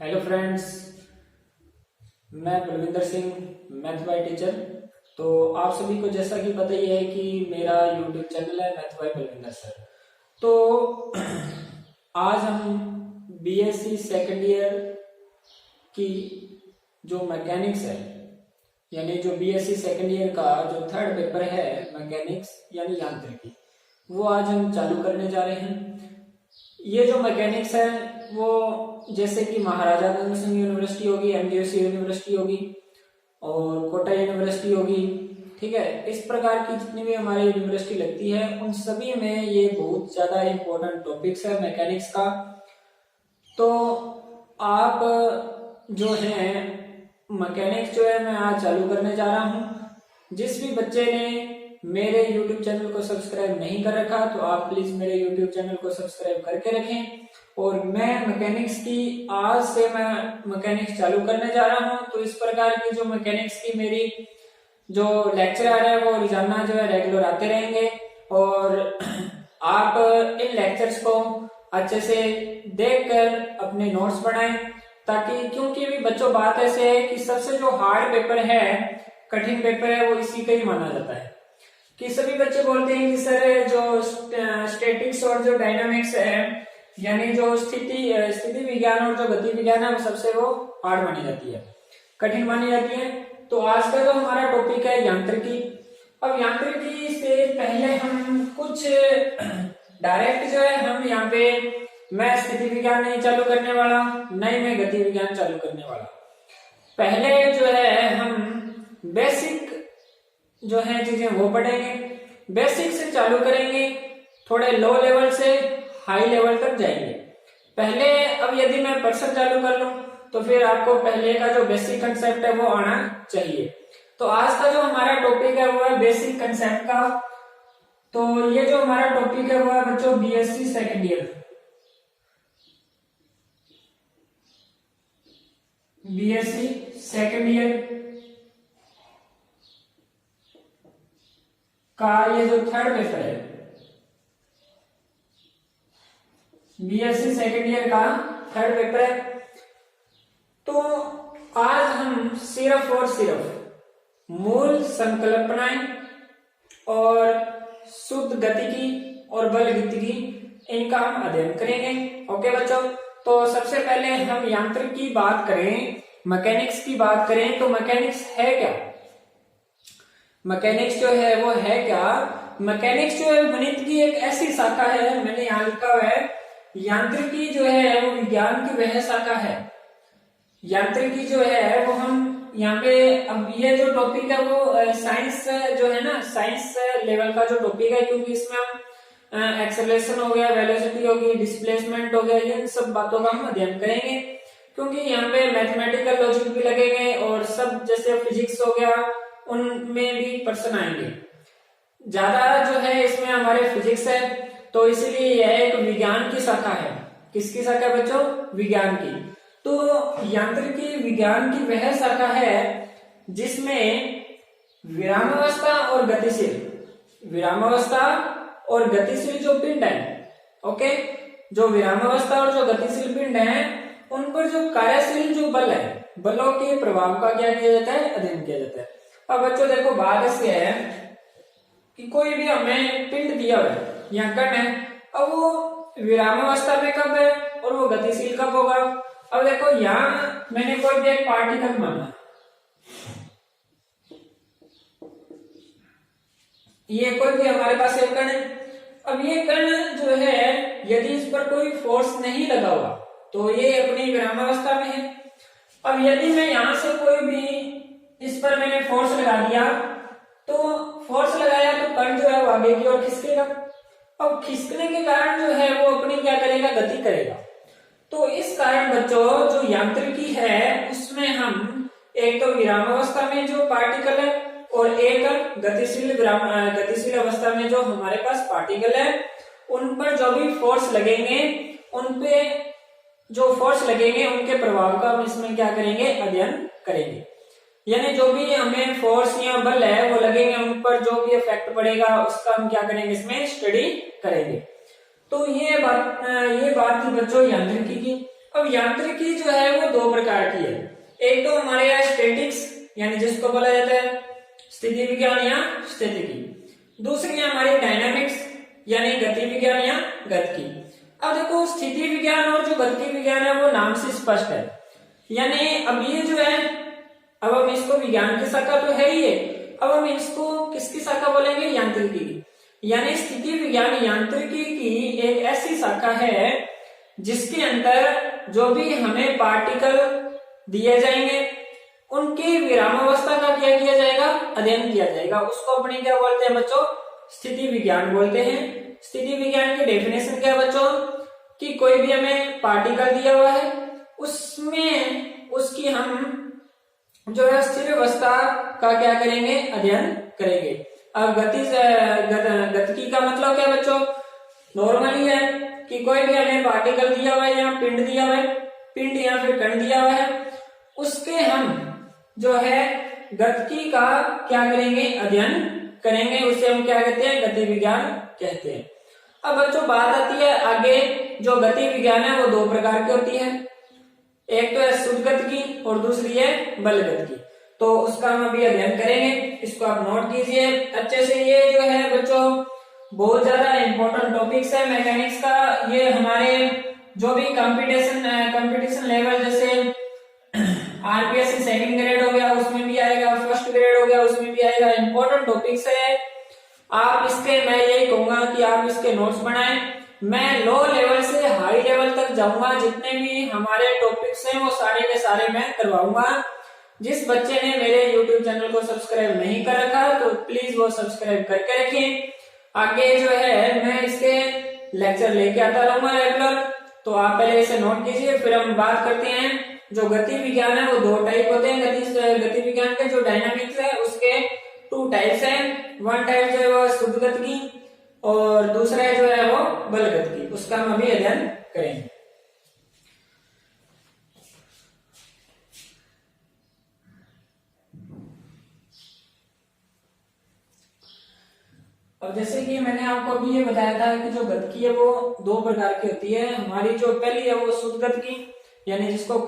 Hello friends, मैं Balvinder Singh, math by teacher. तो आप सभी को जैसा कि पता ही है कि मेरा यूट्यूब चैनल है मैथ बाय बलविंदर सर। तो आज हम बीएससी सेकेंड ईयर की जो मैकेनिक्स है, यानी जो बीएससी सेकेंड ईयर का जो थर्ड पेपर है मैकेनिक्स यानी यांत्रिकी, वो आज हम चालू करने जा रहे हैं। ये जो मैकेनिक्स है वो जैसे कि महाराजा गंगा सिंह यूनिवर्सिटी होगी, एमजीएससी यूनिवर्सिटी होगी और कोटा यूनिवर्सिटी होगी, ठीक है। इस प्रकार की जितनी भी हमारी यूनिवर्सिटी लगती है उन सभी में ये बहुत ज्यादा इम्पोर्टेंट टॉपिक्स है मैकेनिक्स का। तो आप जो है मैकेनिक्स जो है मैं आज चालू करने जा रहा हूँ। जिस भी बच्चे ने मेरे YouTube चैनल को सब्सक्राइब नहीं कर रखा तो आप प्लीज मेरे YouTube चैनल को सब्सक्राइब करके रखें। और मैं मैकेनिक्स की आज से मैं मैकेनिक्स चालू करने जा रहा हूं। तो इस प्रकार की जो मैकेनिक्स की मेरी जो लेक्चर है वो रोजाना जो है रेगुलर आते रहेंगे और आप इन लेक्चर्स को अच्छे से देखकर अपने नोट्स बनाएं, ताकि क्योंकि भी बच्चों बात ऐसे है कि सबसे जो हार्ड पेपर है, कठिन पेपर है, वो इसी का ही माना जाता है। कि सभी बच्चे बोलते हैं कि सर जो स्टैटिक्स और जो डायनामिक्स है, यानी जो स्थिति विज्ञान और जो गति विज्ञान है, वो सबसे वो हार्ड मानी जाती है, कठिन मानी जाती है। तो आज का जो हमारा टॉपिक है यांत्रिकी। अब यांत्रिकी से पहले हम कुछ डायरेक्ट जो है हम यहाँ पे मैं स्थिति विज्ञान नहीं चालू करने वाला, नहीं मैं गति विज्ञान चालू करने वाला। पहले जो है हम बेसिक जो है चीजें वो पढ़ेंगे, बेसिक से चालू करेंगे, थोड़े लो लेवल से हाई लेवल तक जाएंगे पहले। अब यदि मैं पर्सन चालू कर लूं तो फिर आपको पहले का जो बेसिक कंसेप्ट है वो आना चाहिए। तो आज का जो हमारा टॉपिक है वो है बेसिक कंसेप्ट का। तो ये जो हमारा टॉपिक है वो है बच्चों BSc second year, BSc second year का ये जो थर्ड पेपर है, बीएससी सेकेंड ईयर का थर्ड पेपर है। तो आज हम सिर्फ और सिर्फ मूल संकल्पनाएं और शुद्ध गतिकी और बल गतिकी इनका हम अध्ययन करेंगे। ओके बच्चों, तो सबसे पहले हम यांत्रिक की बात करें, मैकेनिक्स की बात करें तो मैकेनिक्स है क्या? मैकेनिक्स जो है वो है क्या? मैकेनिक्स जो है गणित की एक ऐसी शाखा है, मैंने यहाँ लिखा हुआ है यांत्रिकी जो है वो विज्ञान की वह शाखा है। यांत्रिकी जो है वो हम यहाँ पे, अब ये जो टॉपिक है वो साइंस जो है ना, साइंस लेवल का जो टॉपिक है, क्योंकि इसमें हम एक्सेलरेशन हो गया, वेलोसिटी होगी, डिस्प्लेसमेंट हो गया, इन सब बातों का हम अध्ययन करेंगे। क्योंकि यहाँ पे मैथमेटिकल लॉजिक भी लगेंगे और सब जैसे फिजिक्स हो गया उनमें भी पर्सन आएंगे। ज्यादा जो है इसमें हमारे फिजिक्स है, तो इसलिए यह एक विज्ञान की शाखा है। किसकी शाखा बच्चों? विज्ञान की। तो यांत्रिकी विज्ञान की वह शाखा है जिसमें विरामावस्था और गतिशील, विरामावस्था और गतिशील जो पिंड है, ओके, जो विरामावस्था और जो गतिशील पिंड है उन पर जो कार्यशील जो बल है, बलों के प्रभाव का क्या किया जाता है? अध्ययन किया जाता है। अब बच्चों देखो बात ऐसी है कि कोई भी हमें पिंड दिया हुआ है या कण है, अब वो विरामावस्था में कब है और वो गतिशील कब होगा? अब देखो यहाँ मैंने कोई भी एक पार्टिकल माना, ये कोई भी हमारे पास एक कण है। अब ये कण जो है यदि इस पर कोई फोर्स नहीं लगा हुआ तो ये अपनी विरामावस्था में है। अब यदि मैं यहां से कोई भी इस पर मैंने फोर्स लगा दिया, तो फोर्स लगाया तो कण जो है वो आगे की ओर खिसकेगा। अब खिसकने के कारण जो है वो अपनी क्या करेगा? गति करेगा। तो इस कारण बच्चों जो यांत्रिकी है उसमें हम एक तो विरामावस्था में जो पार्टिकल है और एक गतिशील अवस्था में जो हमारे पास पार्टिकल है, उन पर जो भी फोर्स लगेंगे, उन पे जो फोर्स लगेंगे उनके प्रभाव का हम इसमें क्या करेंगे? अध्ययन करेंगे। यानी जो भी हमें फोर्स या बल है वो लगेंगे, उन पर जो भी इफेक्ट पड़ेगा उसका हम क्या करेंगे? इसमें स्टडी करेंगे। तो ये बात थी बच्चों यांत्रिकी की। अब यांत्रिकी जो है वो दो प्रकार की है। एक तो हमारे यहाँ स्टैटिक्स यानी जिसको बोला जाता है स्थिति विज्ञान या स्थितिकी, दूसरी है हमारी डायनामिक्स यानी गति विज्ञान या गतिकी। अब देखो स्थिति विज्ञान और जो गतिकी विज्ञान है वो नाम से स्पष्ट है, यानी अब ये जो है अब हम इसको विज्ञान की शाखा तो है ही है, अब हम इसको किसकी शाखा बोलेंगे, यांत्रिकी की। यानी स्थिति विज्ञान यांत्रिकी की एक ऐसी शाखा है जिसके अंदर जो भी हमें पार्टिकल दिए जाएंगे उनकी विरामावस्था का क्या किया जाएगा, अध्ययन किया जाएगा। उसको अपने क्या बोलते हैं बच्चों, स्थिति विज्ञान बोलते हैं। स्थिति विज्ञान की डेफिनेशन क्या है बच्चों, कि कोई भी हमें पार्टिकल दिया हुआ है उसमें उसकी हम जो है स्थिर अवस्था का क्या करेंगे, अध्ययन करेंगे। अब गतिकी का मतलब क्या बच्चों, नॉर्मली है कि कोई भी हमें पार्टिकल दिया हुआ है या पिंड दिया हुआ है, पिंड या फिर कण दिया हुआ है, उसके हम जो है गतिकी का क्या करेंगे, अध्ययन करेंगे। उसे हम क्या कहते हैं, गति विज्ञान कहते हैं। अब बच्चों बात आती है आगे, जो गति विज्ञान है वो दो प्रकार की होती है, एक तो है शुद्ध गतिकी और दूसरी है बल गतिकी। तो उसका हम अभी अध्ययन करेंगे, इसको आप नोट कीजिए अच्छे से। ये जो है बच्चों बहुत ज्यादा इंपॉर्टेंट टॉपिक्स है मैकेनिक्स का। ये हमारे जो भी कंपटीशन लेवल जैसे आरपीएससी सेकंड ग्रेड हो गया उसमें भी आएगा, फर्स्ट ग्रेड हो गया उसमें भी आएगा, इंपॉर्टेंट टॉपिक्स है। आप इसके, मैं यही कहूंगा कि आप इसके नोट्स बनाएं। मैं लो लेवल से हाई लेवल तक जाऊंगा, जितने भी हमारे टॉपिक्स हैं वो सारे के सारे मैं करवाऊंगा। जिस बच्चे ने मेरे YouTube चैनल को सब्सक्राइब नहीं कर रखा तो प्लीज वो सब्सक्राइब करके रखें। आगे जो है मैं इसके लेक्चर लेके आता रहूंगा रेगुलर, तो आप पहले इसे नोट कीजिए। फिर हम बात करते हैं, जो गति विज्ञान है वो दो टाइप होते हैं। गति विज्ञान के जो डायनामिक्स है उसके टू टाइप्स हैं। वन टाइप जो है वो शुद्ध गतिकी और दूसरा जो है वो बल गतिकी, उसका हम अभी अध्ययन करेंगे। अब जैसे कि मैंने आपको अभी ये बताया था कि जो गतिकी है वो दो प्रकार की होती है। हमारी जो पहली है वो शुद्ध गतिकी यानी जिसको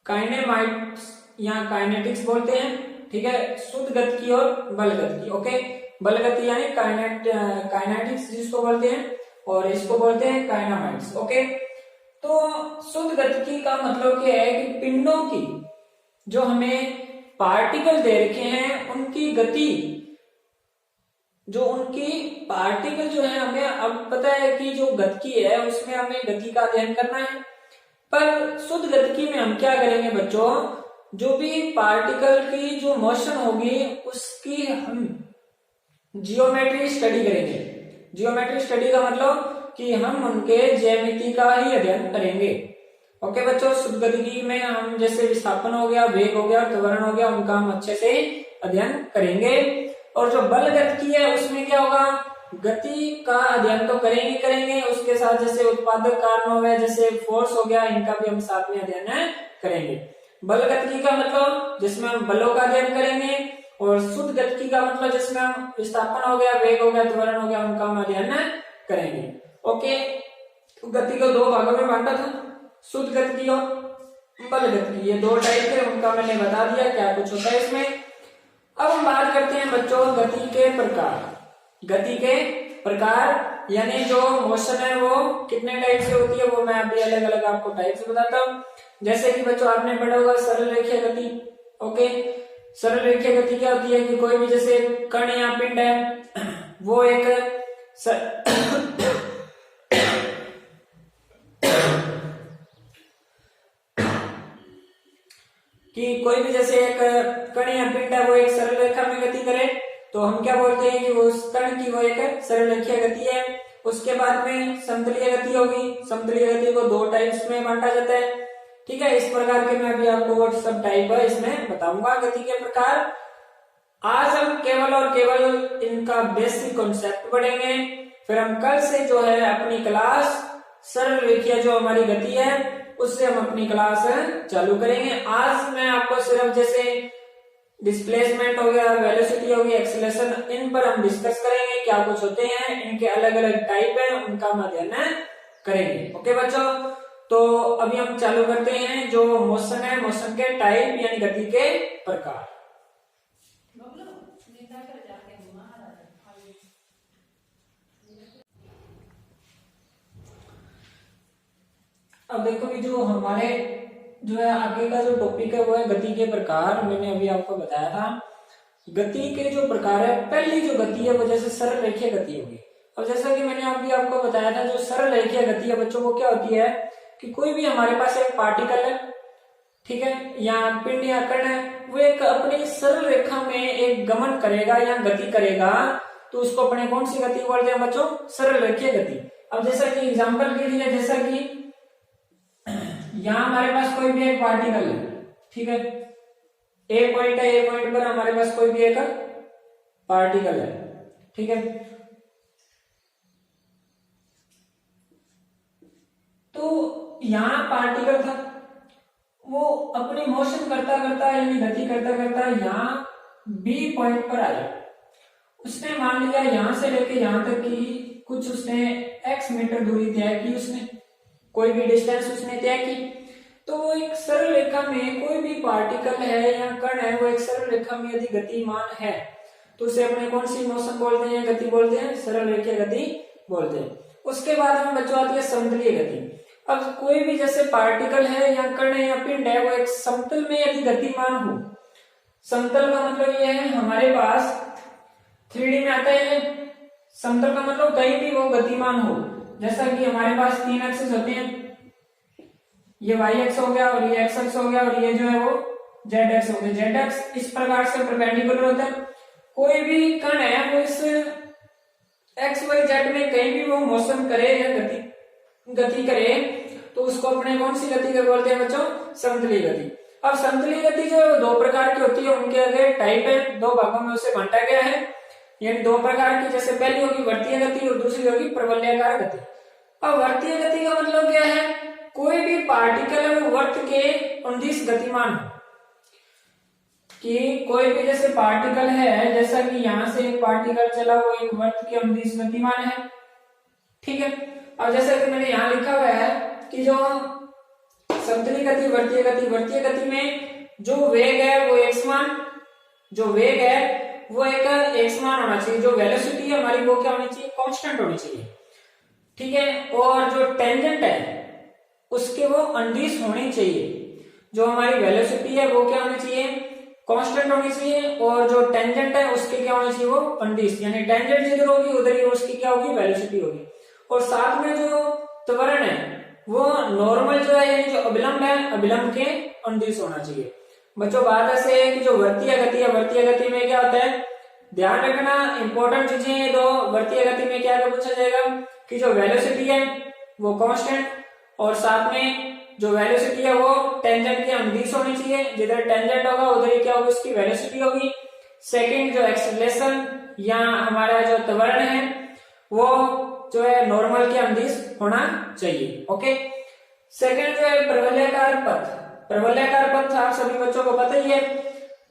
काइनेमाइट्स या काइनेटिक्स बोलते हैं, ठीक है। शुद्ध गतिकी और बल गतिकी, ओके। बल गति यानी काइनेटिक्स जिसको बोलते हैं और इसको बोलते हैं काइनेमाइट्स, ओके। तो शुद्ध गतिकी का मतलब क्या है कि पिंडों की जो हमें पार्टिकल दे रखे हैं उनकी गति, जो उनकी पार्टिकल जो है हमें अब पता है कि जो गतिकी है उसमें हमें गति का अध्ययन करना है। पर शुद्ध गतिकी में हम क्या करेंगे बच्चों, जो भी पार्टिकल की जो मोशन होगी उसकी हम जियोमेट्री स्टडी करेंगे। जियोमेट्री स्टडी का मतलब कि हम उनके ज्यामिति का ही अध्ययन करेंगे, ओके बच्चों। शुद्ध गतिकी में हम जैसे विस्थापन हो गया, वेग हो गया, त्वरण हो गया, उनका हम अच्छे से अध्ययन करेंगे। और जो बल गतिकी है उसमें क्या होगा, गति का अध्ययन तो करेंगे, उसके साथ जैसे उत्पादक कारण हो गया, जैसे फोर्स हो गया, इनका भी हम साथ में अध्ययन करेंगे। बल गतिकी का मतलब जिसमें हम बलों का अध्ययन करेंगे, और शुद्ध गतिकी का मतलब जिसमें हम विस्थापन हो गया, वेग हो गया, त्वरण हो गया, उनका हम अध्ययन करेंगे, ओके। तो गति को दो भागों में बांटा था, शुद्ध गतिकी और बल गतिकी, ये दो टाइप है, उनका मैंने बता दिया क्या कुछ होता है इसमें। अब हम बात करते हैं बच्चों गति के प्रकार। गति के प्रकार यानी जो मोशन है वो कितने टाइप से होती है, वो मैं अभी अलग अलग आपको टाइप से बताता हूँ। जैसे कि बच्चों आपने पढ़ा होगा सरल रेखीय गति, ओके। सरल रेखीय गति क्या होती है कि कोई भी जैसे कण या पिंड है वो एक कि कोई भी जैसे एक कण या पिंड है वो एक सरल रेखा में गति करे तो हम क्या बोलते हैं कि वो उस कण की वो एक सरल रेखीय गति है। उसके बाद में समतलीय गति होगी, समतलीय गति को दो टाइप्स में बांटा जाता है, ठीक है। इस प्रकार के मैं अभी आपको वो सब टाइप है इसमें बताऊंगा गति के प्रकार। आज हम केवल और केवल इनका बेसिक कॉन्सेप्ट पढ़ेंगे, फिर हम कल से जो है अपनी क्लास सरल रेखीय जो हमारी गति है उससे हम अपनी क्लास चालू करेंगे। आज मैं आपको सिर्फ जैसे डिस्प्लेसमेंट हो गया, वेलोसिटी हो गई, एक्सेलरेशन, इन पर हम डिस्कस करेंगे क्या कुछ होते हैं, इनके अलग अलग टाइप है, उनका हम अध्ययन करेंगे। ओके बच्चों, तो अभी हम चालू करते हैं जो मोशन है, मोशन के टाइप यानी गति के प्रकार। अब देखो कि जो हमारे जो है आगे का जो टॉपिक है वो है गति के प्रकार। मैंने अभी आपको बताया था गति के जो प्रकार है, पहली जो गति है वो जैसे सरल रेखीय गति होगी। अब जैसा कि मैंने अभी आपको बताया था जो सरल रेखीय गति है बच्चों वो क्या होती है कि कोई भी हमारे पास एक पार्टिकल है, ठीक है, या पिंड या कण है, वो एक अपनी सरल रेखा में एक गमन करेगा या गति करेगा, तो उसको अपने कौन सी गति बोलते हैं बच्चों? सरल रेखीय गति। अब जैसा कि एग्जांपल के लिए, जैसा कि यहाँ हमारे पास कोई भी एक पार्टिकल है, ठीक है, ए पॉइंट है, ए पॉइंट पर हमारे पास कोई भी एक पार्टिकल है, ठीक है। तो यहाँ पार्टिकल था, वो अपनी मोशन करता करता यानी गति करता करता यहाँ बी पॉइंट पर आया। उसने मान लिया यहाँ से लेके यहाँ तक की कुछ उसने x मीटर दूरी तय की, उसने कोई भी डिस्टेंस उसने तय की। तो वो एक सरल रेखा में कोई भी पार्टिकल है या कण है, वो एक सरल रेखा में यदि गतिमान है तो उसे अपने कौन सी मोशन बोलते हैं? गति बोलते हैं, सरल रेखीय गति बोलते हैं। उसके बाद में बच्चों आती है समतलीय गति। अब कोई भी जैसे पार्टिकल है या कण है या पिंड है, वो एक समतल में यदि गतिमान हो, समतल का मतलब ये है हमारे पास 3D में आता है, समतल का मतलब कहीं भी वो गतिमान हो। जैसा कि हमारे पास 3 एक्सिस होते हैं, ये y एक्स हो गया और ये x एक्स हो गया और ये जो है वो z एक्स हो गया। z एक्स इस प्रकार से परपेंडिकुलर होता है। कोई भी कण है वो इस x y z में कहीं भी वो मोशन करे या गति करे तो उसको अपने कौन सी गति को बोलते हैं बच्चों? समतलीय गति। अब समतलीय गति जो है 2 प्रकार की होती है, उनके आगे टाइप है, 2 भागों में उसे बांटा गया है, यानी 2 प्रकार की। जैसे पहली होगी वर्तीय गति और दूसरी होगी प्रवलयाकार गति। अब वर्तीय गति का मतलब क्या है? कोई भी पार्टिकल है वो वर्त के अनुदिश गतिमान हो, कि कोई भी जैसे पार्टिकल है, जैसा कि यहाँ से एक पार्टिकल चला वो एक वर्त के अनुदिश गतिमान है, ठीक है। अब जैसा कि मैंने यहाँ लिखा हुआ है कि जो समतलीय गति, वर्तीय गति, वर्तीय गति में जो वेग है वो एक समान, जो वेग है वो एक समान होना चाहिए, जो वेलोसिटी है हमारी वो क्या होनी चाहिए? कांस्टेंट होनी चाहिए, ठीक है। और जो टेंजेंट है उसके वो अनुदिश होनी चाहिए। जो हमारी वेलोसिटी है वो क्या होनी चाहिए? कांस्टेंट होनी चाहिए, और जो टेंजेंट है उसके क्या होनी चाहिए? वो अनुदिश, यानी टेंजेंट जिधर होगी उधर ही उसकी क्या होगी? वेलोसिटी होगी। और साथ में जो त्वरण है वो नॉर्मल जो है यानी जो अभिलंब है, अभिलंब के अनुदिश होना चाहिए। बच्चों बात ऐसे है कि जो वर्तीय गति है, वर्तीय गति में क्या होता है? ध्यान रखना, इंपॉर्टेंट चीजें हैं 2। वर्तीय गति में क्या पूछा जाएगा कि जो वेलोसिटी है वो कांस्टेंट, और साथ में जो वेलोसिटी है वो टेंजेंट के अनुदिश होनी चाहिए। जिधर टेंजेंट होगा उधर ही क्या होगी? उसकी वेलोसिटी होगी। सेकंड, जो एक्सेलरेशन या हमारा जो त्वरण है वो जो है नॉर्मल के अनुदिश होना चाहिए। ओके। सेकंड जो है प्रवलयाकार पथ। प्रवलयाकार पथ आप सभी बच्चों को पता ही है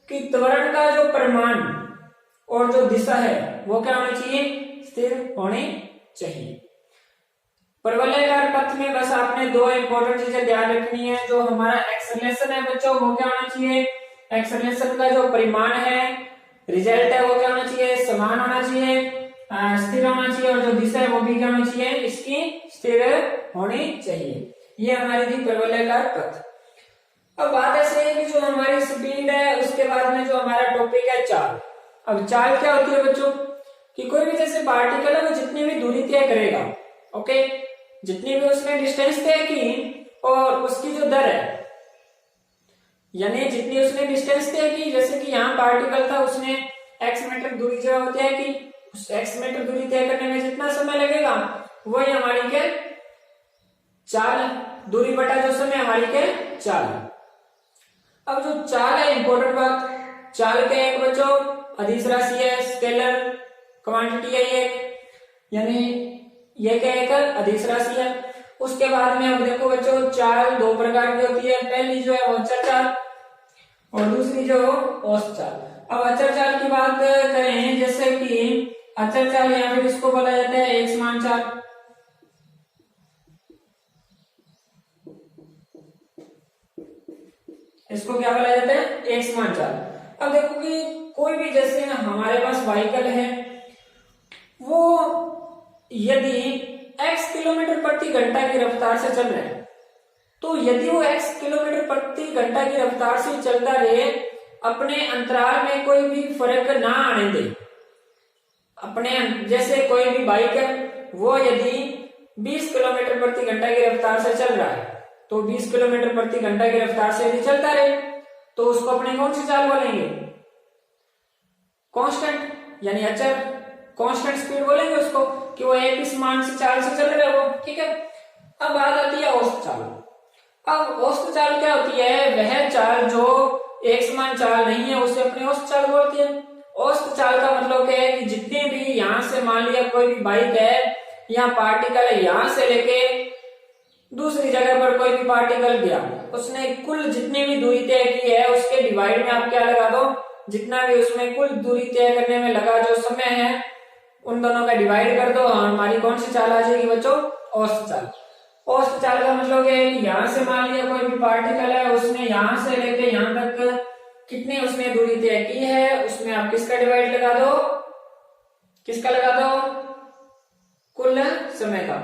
कि त्वरण का जो परिमाण और जो दिशा है वो क्या होनी चाहिए? स्थिर होनी चाहिए। परवलयाकार पथ में बस आपने 2 इंपॉर्टेंट चीजें ध्यान रखनी है। जो हमारा एक्सेलरेशन है बच्चों वो क्या होना चाहिए? एक्सेलरेशन का जो परिमाण है, रिजल्ट है वो क्या होना चाहिए? समान होना चाहिए, स्थिर होना चाहिए, और जो दिशा है वो भी क्या होनी चाहिए? इसकी स्थिर होनी चाहिए। ये हमारी थी परवलयाकार पथ। अब बात ऐसे है कि जो हमारी स्पीड है उसके बाद में जो हमारा टॉपिक है चाल। अब चाल क्या होती है बच्चों? कि कोई भी जैसे पार्टिकल है वो जितनी भी दूरी तय करेगा, ओके, जितनी भी उसने डिस्टेंस तय की और उसकी जो दर है, यानी जितनी उसने डिस्टेंस तय की, जैसे कि यहाँ पार्टिकल था उसने x मीटर दूरी जो तय की, उस x मीटर दूरी तय करने में जितना समय लगेगा वही हमारी क्या? चाल है। दूरी बटा जो समय हमारी क्या? चाल है। अब जो चाल है इंपॉर्टेंट बात, चाल क्या है बच्चों? अदिश राशि है, स्केलर क्वांटिटी है ये, यानी ये क्या है? अदिश राशि है। उसके बाद में अब देखो बच्चों चाल 2 प्रकार की होती है। पहली जो है वो अचर चाल और दूसरी जो औसत चाल। अब अचर चाल की बात करें, जैसे कि अचर चाल या फिर इसको बोला जाता है एक समान चाल। इसको क्या बोला जाता है, एक समान चाल। अब देखो कि कोई भी जैसे हमारे पास व्हीकल है, वो यदि x किलोमीटर प्रति घंटा की रफ्तार से चल रहा है, तो यदि वो x किलोमीटर प्रति घंटा की रफ्तार से चलता रहे, अपने अंतराल में कोई भी फर्क ना आने दे, अपने जैसे कोई भी बाइक है वो यदि 20 किलोमीटर प्रति घंटा की रफ्तार से चल रहा है, तो 20 किलोमीटर प्रति घंटा की रफ्तार से यदि चलता रहे तो उसको अपने कौन सी चाल बोलेंगे, कांस्टेंट, यानी अचर, कांस्टेंट स्पीड बोलेंगे उसको, कि वो एक ही समान से चाल से चल रहा है वो, ठीक है। अब बात आती है औसत चाल। अब औसत चाल क्या होती है, वह चाल जो एक समान चाल नहीं है उसे अपनी औसत चाल बोलती है। औसत चाल का मतलब क्या है कि जितने भी यहाँ से मान लिया कोई भी बाइक है, यहाँ पार्टिकल है, यहाँ से लेके दूसरी जगह पर कोई भी पार्टिकल गया, उसने कुल जितनी भी दूरी तय की है उसके डिवाइड में आप क्या लगा दो, जितना भी उसमें कुल दूरी तय करने में लगा जो समय है उन दोनों का डिवाइड कर दो, हमारी कौन सी चाल आ जाएगी बच्चों, औसत चाल। औसत चाल का मतलब है कि यहाँ से मान लिया कोई भी पार्टिकल है, उसने यहाँ से लेके यहाँ तक कितनी उसने दूरी तय की है, उसमें आप किसका डिवाइड लगा दो, किसका लगा दो, कुल समय का।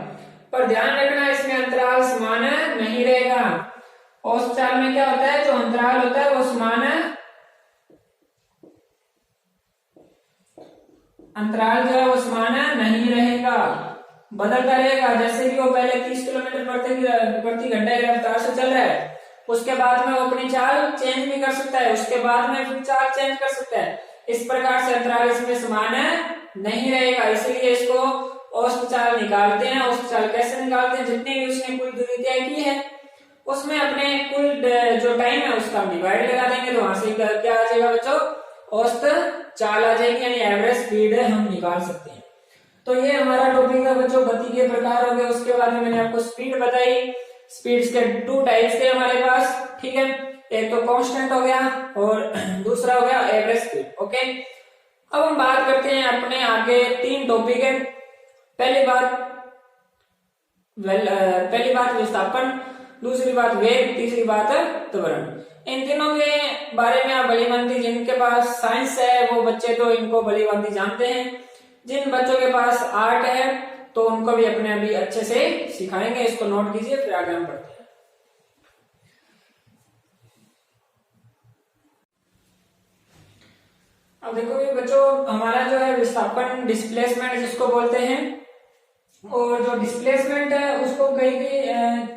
पर ध्यान रखना इसमें अंतराल समान नहीं रहेगा। औसत चाल में क्या होता है, जो अंतराल होता है वो समान है, अंतराल जो है वो समान नहीं रहेगा, बदलता रहेगा। जैसे कि वो पहले 30 किलोमीटर प्रति घंटे की रफ्तार से चल रहा है, उसके बाद में वो अपनी चाल चेंज भी कर सकता है, उसके बाद में फिर चाल चेंज कर सकता है। इस प्रकार से अंतराल इसमें समान नहीं रहेगा, इसलिए इसको औसत चाल निकालते हैं। औसत चाल कैसे निकालते हैं, जितनी भी उसने कुल दूरी तय की है उसमें अपने कुल जो टाइम है उसका डिवाइड लगा देंगे, तो वहां से क्या आ जाएगा बच्चों, औसत चाल आ जाएगी, यानी एवरेज स्पीड हम निकाल सकते हैं। तो ये हमारा टॉपिक था बच्चों, गति के प्रकार हो गए। उसके बाद में मैंने आपको स्पीड बताई। स्पीड्स के 2 टाइप्स थे हमारे पास, ठीक है, एक तो कांस्टेंट हो गया और दूसरा हो गया एवरेज स्पीड। ओके, अब हम बात करते हैं अपने आगे 3 टॉपिक है। पहली बात विस्थापन, दूसरी बात वेग, तीसरी बात त्वरण। इन तीनों के बारे में आप भलीभांति, जिनके पास साइंस है वो बच्चे तो इनको भलीभांति जानते हैं, जिन बच्चों के पास आर्ट है तो उनको भी अपने अभी अच्छे से सिखाएंगे। इसको नोट कीजिए, फिर आगे हम पढ़ते हैं। अब देखो ये बच्चों, हमारा जो है विस्थापन, डिस्प्लेसमेंट जिसको बोलते हैं, और जो डिस्प्लेसमेंट है उसको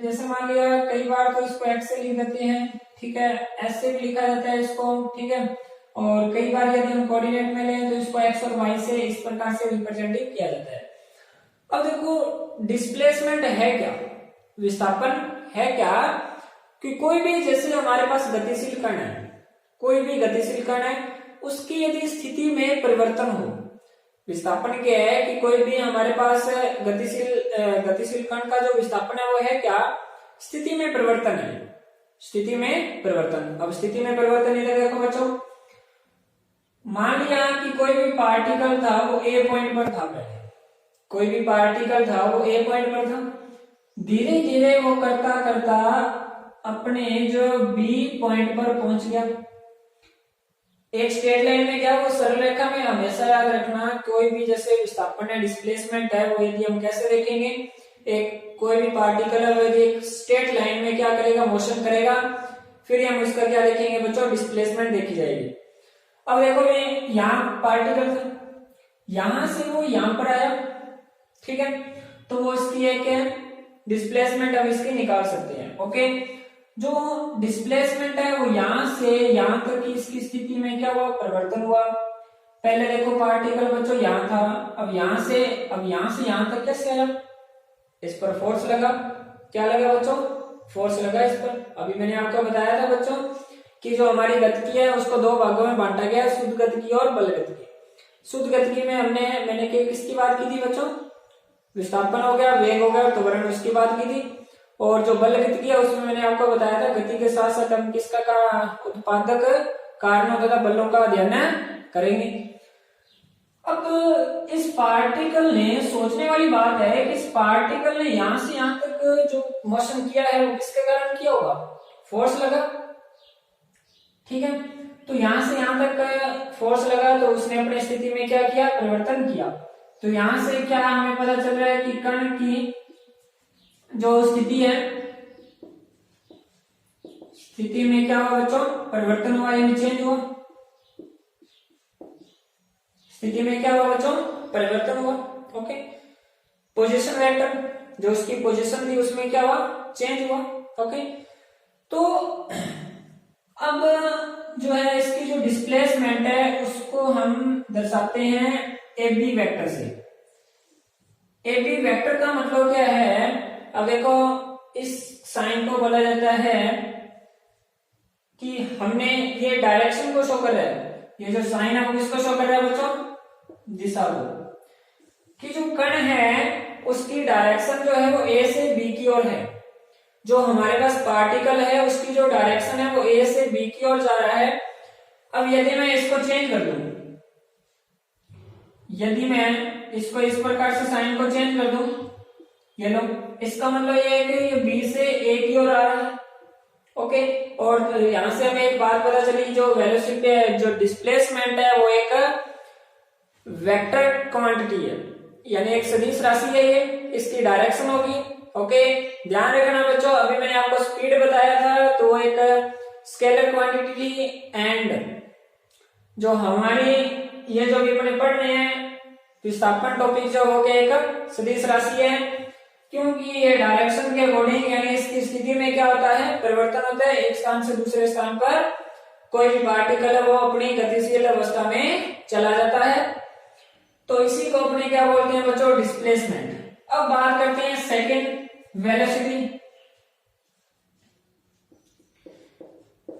जैसे मान लिया कई बार तो इसको एक्स से लिख देते हैं, ठीक है, एस से भी लिखा जाता है इसको, ठीक है, और कई बार यदि हम कोऑर्डिनेट में लें तो इसको एक्स और वाई से इस प्रकार से रिप्रेजेंट किया जाता है। अब देखो डिस्प्लेसमेंट है क्या, विस्थापन है क्या, कि कोई भी जैसे हमारे पास गतिशील कण है, कोई भी गतिशील कण है, उसकी यदि स्थिति में परिवर्तन हो, विस्थापन क्या है कि कोई भी हमारे पास गतिशील कण का जो विस्थापन है वो है क्या, स्थिति में परिवर्तन है, स्थिति में परिवर्तन। अब स्थिति में परिवर्तन इधर देखो बच्चों, मान लिया कि कोई भी पार्टिकल था वो ए पॉइंट पर था, पहले कोई भी पार्टिकल था वो ए पॉइंट पर था, धीरे धीरे वो करता करता अपने जो बी पॉइंट पर पहुंच गया। एक स्ट्रेट लाइन में क्या, वो सरल रेखा में, हमेशा याद रखना कोई भी जैसे विस्थापन है, डिस्प्लेसमेंट है, वो यदि हम कैसे देखेंगे, एक कोई भी पार्टिकल है वो यदि एक स्ट्रेट लाइन में क्या करेगा, मोशन करेगा, फिर हम उसका क्या देखेंगे बच्चों, डिस्प्लेसमेंट देखी जाएगी। अब देखो मैं यहाँ पार्टिकल था, यहां से वो यहां पर आया, ठीक है, तो वो इसकी एक डिस्प्लेसमेंट अब इसकी निकाल सकते हैं। ओके, जो डिस्प्लेसमेंट है वो यहां से यहां तक की इसकी स्थिति में क्या हुआ, परिवर्तन हुआ। पहले देखो पार्टिकल बच्चों यहां था, अब यहां से यहां तक कैसे आया, इस पर फोर्स लगा, क्या लगा बच्चों, फोर्स लगा इस पर। अभी मैंने आपको बताया था बच्चों कि जो हमारी गतिकी है उसको 2 भागों में बांटा गया, शुद्ध गतिकी और बल गतिकी। शुद्ध गतिकी में मैंने किसकी बात की थी बच्चों, विस्थापन हो गया, वेग हो गया, त्वरण उसकी बात की थी। और जो बल गतिकी है उसमें मैंने आपको बताया था गति के साथ साथ हम किसका का उत्पादक कारणों तथा बलों का अध्ययन करेंगे। अब इस पार्टिकल ने, सोचने वाली बात है कि इस पार्टिकल ने यहां से यहां तक जो मोशन किया है वो किसके कारण किया होगा, फोर्स लगा, ठीक है। तो यहां से यहां तक फोर्स लगा तो उसने अपनी स्थिति में क्या किया, परिवर्तन किया। तो यहां से क्या हमें पता चल रहा है कि कण की जो स्थिति है, स्थिति में क्या हुआ बच्चों, परिवर्तन हुआ यानी चेंज हुआ। स्थिति में क्या हुआ बच्चों, परिवर्तन हुआ। ओके। पोजीशन वेक्टर जो उसकी पोजीशन थी उसमें क्या हुआ, चेंज हुआ। ओके। तो अब जो है इसकी जो डिस्प्लेसमेंट है उसको हम दर्शाते हैं ए बी वेक्टर से। ए बी वेक्टर का मतलब क्या है, अब देखो इस साइन को बोला जाता है कि हमने ये डायरेक्शन को शो कर रहा है, ये जो साइन है वो किसको शो कर रहा है बच्चों, दिशा को, कि जो कण है उसकी डायरेक्शन जो है वो ए से बी की ओर है। जो हमारे पास पार्टिकल है उसकी जो डायरेक्शन है वो ए से बी की ओर जा रहा है। अब यदि मैं इसको चेंज कर दूं, यदि मैं इसको इस प्रकार से साइन को चेंज कर दूं, ये लो, इसका मतलब ये है कि ये बी से ए की ओर आ रहा है। ओके। और यहां से हमें एक बात पता चली, जो वेलोसिटी है, जो डिस्प्लेसमेंट है वो एक वेक्टर क्वांटिटी है, यानी एक सदिश राशि है, ये इसकी डायरेक्शन होगी। ओके। ध्यान रखना बच्चों, अभी मैंने आपको स्पीड बताया था तो वो एक स्केलर क्वांटिटी थी, एंड जो हमारी ये जो भी अपने पढ़ रहे हैं विस्थापन टॉपिक जो हो गया एक सदिश राशि है, क्योंकि ये डायरेक्शन के अकॉर्डिंग यानी इसकी स्थिति में क्या होता है, परिवर्तन होता है। एक स्थान से दूसरे स्थान पर कोई भी पार्टिकल है वो अपनी गतिशील अवस्था में चला जाता है, तो इसी को अपने क्या बोलते हैं बच्चों, डिस्प्लेसमेंट। अब बात करते हैं सेकंड, वेलोसिटी।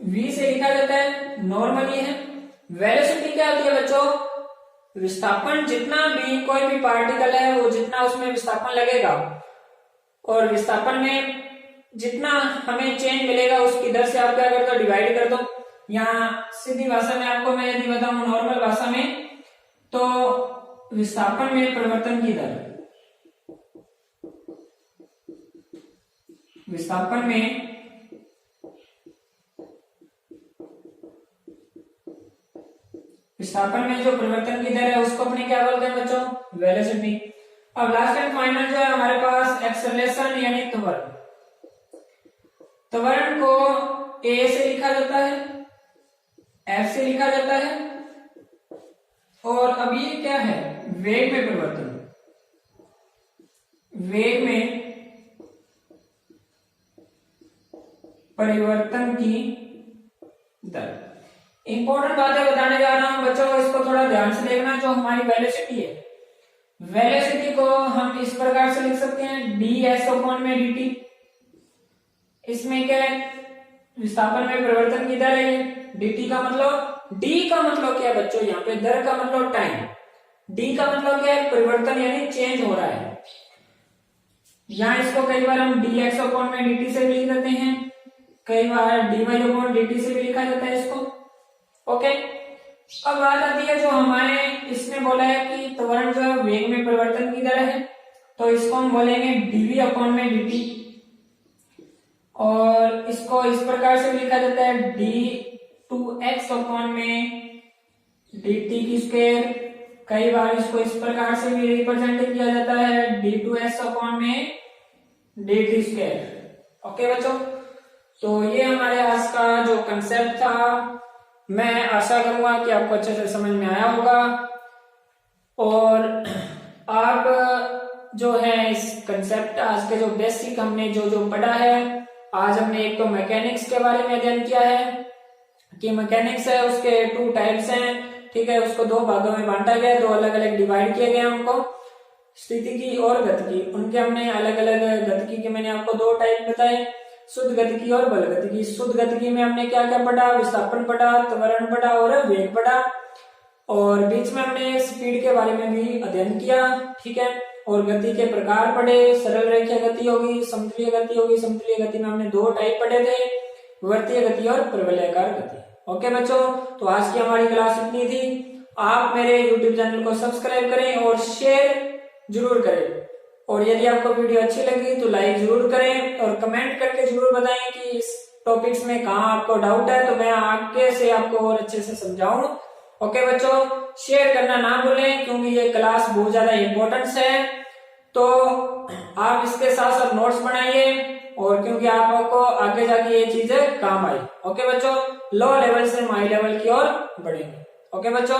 v से लिखा जाता है, नॉर्मली है। वेलोसिटी क्या होती है बच्चों, विस्थापन जितना भी कोई भी पार्टिकल है वो जितना उसमें विस्थापन लगेगा और विस्थापन में जितना हमें चेंज मिलेगा उसकी दर से आप क्या करते हो, डिवाइड कर दो। यहाँ सीधी भाषा में आपको मैं यदि बताऊं, नॉर्मल भाषा में, तो विस्थापन में परिवर्तन की दर, विस्थापन में जो परिवर्तन की दर है उसको अपने क्या बोलते हैं बच्चों, वेलोसिटी। अब लास्ट एंड फाइनल जो है हमारे पास एक्सेलरेशन यानी त्वरण। त्वरण को ए से लिखा जाता है, एफ से लिखा जाता है, और अब ये क्या है, वेग में परिवर्तन, वेग में परिवर्तन की दर। इंपॉर्टेंट बातें बताने जा रहा हूं बच्चों, इसको थोड़ा ध्यान से देखना। जो हमारी वेलोसिटी है, वेलोसिटी को हम इस प्रकार से लिख सकते हैं, ds/dt। इसमें क्या है, विस्थापन में परिवर्तन की दर है। dt का मतलब, d का मतलब क्या है बच्चों, यहाँ पे दर का मतलब टाइम, d का मतलब क्या है, परिवर्तन यानी चेंज हो रहा है। यहाँ इसको कई बार हम dx/dt से भी लिख देते हैं, कई बार dy/dt से भी लिखा जाता है इसको। ओके। अब बात आती है जो हमारे इसने बोला है कि त्वरण जो है वेग में परिवर्तन की दर है, तो इसको हम बोलेंगे dv/dt, और इसको इस प्रकार से लिखा जाता है d2x/dt²। कई बार इसको इस प्रकार से भी रिप्रेजेंट किया जाता है, d2s/dt²। ओके बच्चों, तो ये हमारे आज का जो कंसेप्ट था, मैं आशा करूंगा कि आपको अच्छे से समझ में आया होगा, और आप जो है इस कंसेप्ट, आज के जो बेसिक हमने जो पढ़ा है, आज हमने एक तो मैकेनिक्स के बारे में अध्ययन किया है कि मैकेनिक्स है उसके 2 टाइप्स हैं, ठीक है, उसको 2 भागों में बांटा गया, 2 अलग अलग डिवाइड किए गए उनको, स्थितिकी और गतिकी। उनके हमने अलग अलग, गतिकी के मैंने आपको 2 टाइप बताए, शुद्ध गतिकी और बल गतिकी। शुद्ध गतिकी में हमने क्या क्या पढ़ा, विस्थापन पढ़ा, त्वरण पढ़ा और वेग पढ़ा, और बीच में हमने स्पीड के बारे में भी अध्ययन किया, ठीक है, और गति के प्रकार पढ़े, सरल रेखीय गति होगी, समतलीय गति होगी। समतलीय गति में हमने 2 टाइप पढ़े थे, वृत्तीय गति और प्रवलयाकार गति। ओके बच्चों, तो आज की हमारी क्लास इतनी थी। आप मेरे YouTube चैनल को सब्सक्राइब करें और शेयर जरूर करें, और यदि आपको वीडियो अच्छी लगी तो लाइक जरूर करें और कमेंट करके जरूर बताएं कि इस टॉपिक्स में कहाँ आपको डाउट है तो मैं आगे से आपको और अच्छे से समझाऊं। ओके बच्चों, शेयर करना ना भूलें क्योंकि ये क्लास बहुत ज्यादा इंपॉर्टेंस है। तो आप इसके साथ साथ नोट्स बनाइए और क्योंकि आपको आगे जाके ये चीजें काम आई। ओके बच्चों, लो लेवल से हाई लेवल की ओर बढ़ेंगे। ओके बच्चों।